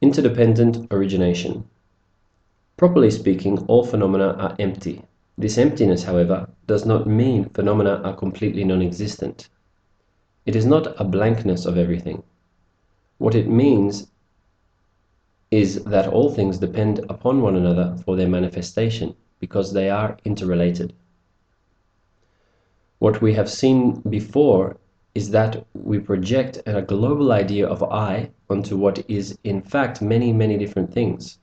Interdependent origination. Properly speaking, all phenomena are empty. This emptiness, however, does not mean phenomena are completely non-existent. It is not a blankness of everything. What it means is that all things depend upon one another for their manifestation, because they are interrelated. What we have seen before is that we project a global idea of I onto what is in fact many, many different things,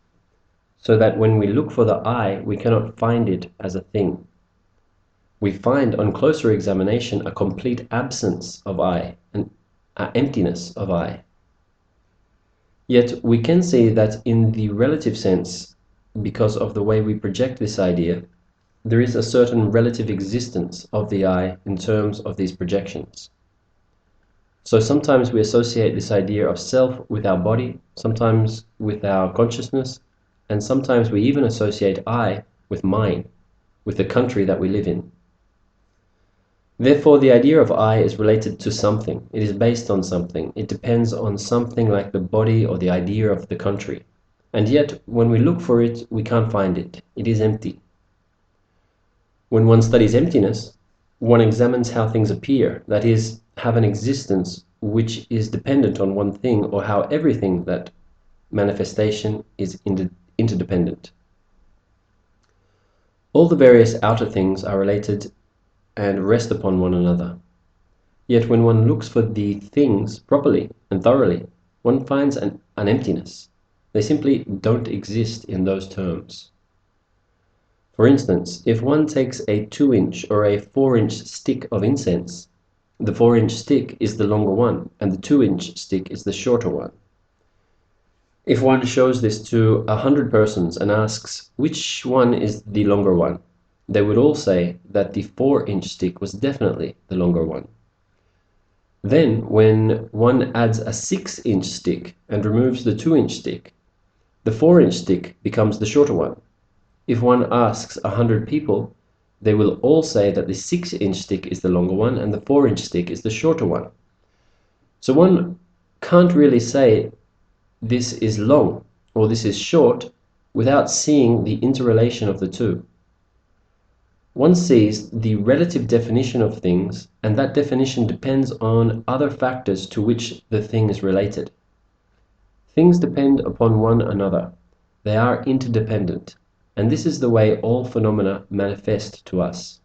so that when we look for the I, we cannot find it as a thing. We find on closer examination a complete absence of I, an emptiness of I. Yet we can see that in the relative sense, because of the way we project this idea, there is a certain relative existence of the I in terms of these projections. So sometimes we associate this idea of self with our body, sometimes with our consciousness, and sometimes we even associate I with mine, with the country that we live in. Therefore, the idea of I is related to something. It is based on something. It depends on something like the body or the idea of the country. And yet, when we look for it, we can't find it. It is empty. When one studies emptiness, one examines how things appear, that is, have an existence which is dependent on one thing, or how everything that manifestation is interdependent. All the various outer things are related and rest upon one another. Yet when one looks for the things properly and thoroughly, one finds an emptiness. They simply don't exist in those terms. For instance, if one takes a 2-inch or a 4-inch stick of incense, the 4-inch stick is the longer one, and the 2-inch stick is the shorter one. If one shows this to 100 persons and asks which one is the longer one, they would all say that the 4-inch stick was definitely the longer one. Then, when one adds a 6-inch stick and removes the 2-inch stick, the 4-inch stick becomes the shorter one. If one asks 100 people, they will all say that the 6-inch stick is the longer one and the 4-inch stick is the shorter one. So one can't really say this is long or this is short without seeing the interrelation of the two. One sees the relative definition of things, and that definition depends on other factors to which the thing is related. Things depend upon one another. They are interdependent. And this is the way all phenomena manifest to us.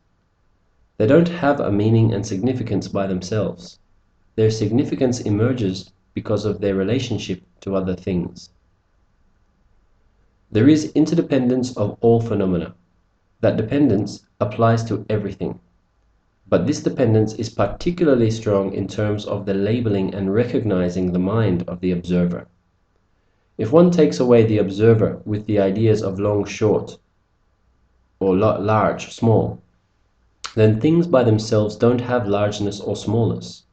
They don't have a meaning and significance by themselves. Their significance emerges because of their relationship to other things. There is interdependence of all phenomena. That dependence applies to everything. But this dependence is particularly strong in terms of the labeling and recognizing the mind of the observer. If one takes away the observer with the ideas of long, short, or large, small, then things by themselves don't have largeness or smallness.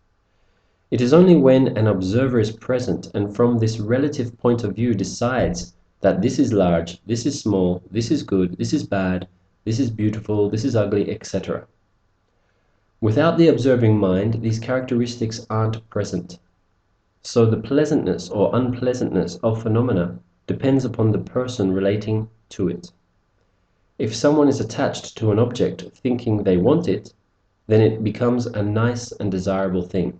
It is only when an observer is present and from this relative point of view decides that this is large, this is small, this is good, this is bad, this is beautiful, this is ugly, etc. Without the observing mind, these characteristics aren't present. So the pleasantness or unpleasantness of phenomena depends upon the person relating to it. If someone is attached to an object thinking they want it, then it becomes a nice and desirable thing.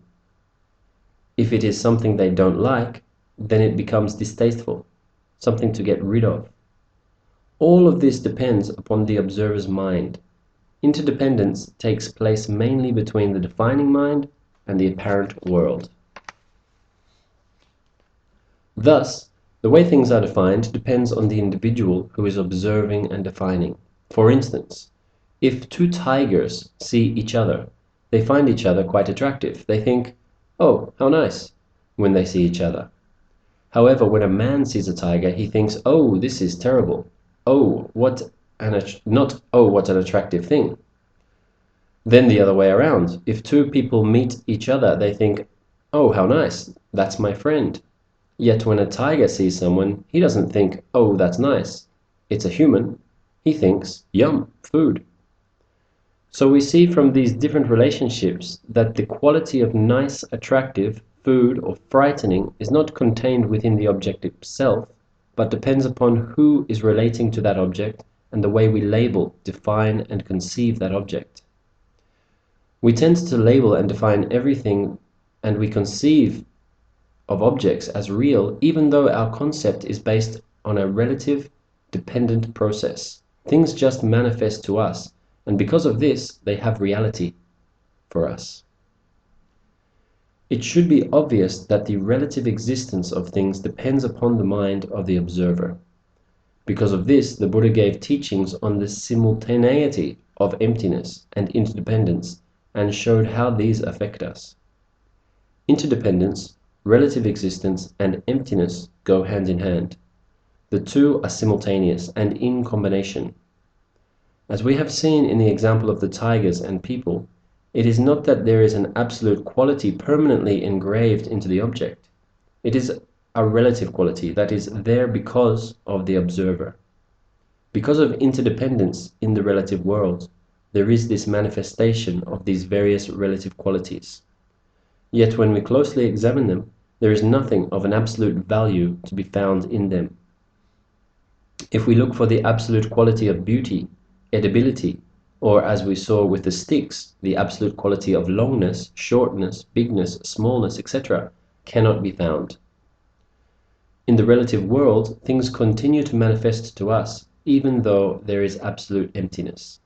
If it is something they don't like, then it becomes distasteful, something to get rid of. All of this depends upon the observer's mind. Interdependence takes place mainly between the defining mind and the apparent world. Thus, the way things are defined depends on the individual who is observing and defining. For instance, if two tigers see each other, they find each other quite attractive. They think, "Oh, how nice," when they see each other. However, when a man sees a tiger, he thinks, "Oh, this is terrible. Oh, what an attractive thing." Then the other way around. If two people meet each other, they think, "Oh, how nice. That's my friend." Yet when a tiger sees someone, he doesn't think, "Oh, that's nice. It's a human." He thinks, "Yum, food." So we see from these different relationships that the quality of nice, attractive food, or frightening is not contained within the object itself, but depends upon who is relating to that object and the way we label, define, and conceive that object. We tend to label and define everything, and we conceive of objects as real, even though our concept is based on a relative, dependent process. Things just manifest to us, and because of this, they have reality for us. It should be obvious that the relative existence of things depends upon the mind of the observer. Because of this, the Buddha gave teachings on the simultaneity of emptiness and interdependence and showed how these affect us. Interdependence, relative existence, and emptiness go hand in hand. The two are simultaneous and in combination. As we have seen in the example of the tigers and people, it is not that there is an absolute quality permanently engraved into the object. It is a relative quality that is there because of the observer. Because of interdependence in the relative world, there is this manifestation of these various relative qualities. Yet when we closely examine them, there is nothing of an absolute value to be found in them. If we look for the absolute quality of beauty, edibility, or as we saw with the sticks, the absolute quality of longness, shortness, bigness, smallness, etc., cannot be found. In the relative world, things continue to manifest to us, even though there is absolute emptiness.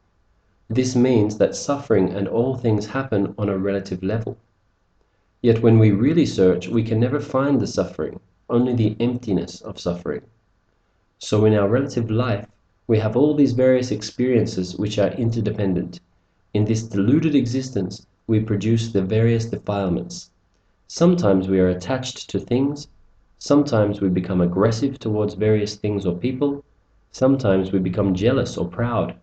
This means that suffering and all things happen on a relative level. Yet when we really search, we can never find the suffering, only the emptiness of suffering. So in our relative life, we have all these various experiences which are interdependent. In this deluded existence, we produce the various defilements. Sometimes we are attached to things, sometimes we become aggressive towards various things or people, sometimes we become jealous or proud.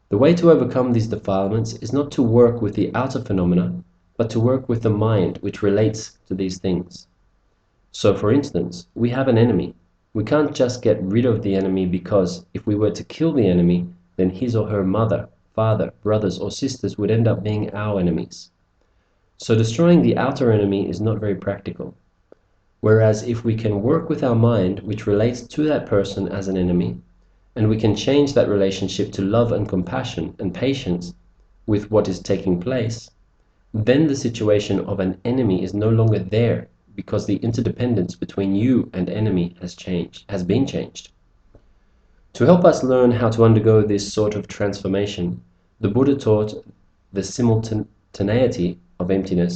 The way to overcome these defilements is not to work with the outer phenomena, but to work with the mind which relates to these things. So for instance, we have an enemy. We can't just get rid of the enemy because if we were to kill the enemy, then his or her mother, father, brothers or sisters would end up being our enemies. So destroying the outer enemy is not very practical. Whereas if we can work with our mind which relates to that person as an enemy, and we can change that relationship to love and compassion and patience with what is taking place, then the situation of an enemy is no longer there, because the interdependence between you and enemy has been changed. To help us learn how to undergo this sort of transformation, the Buddha taught the simultaneity of emptiness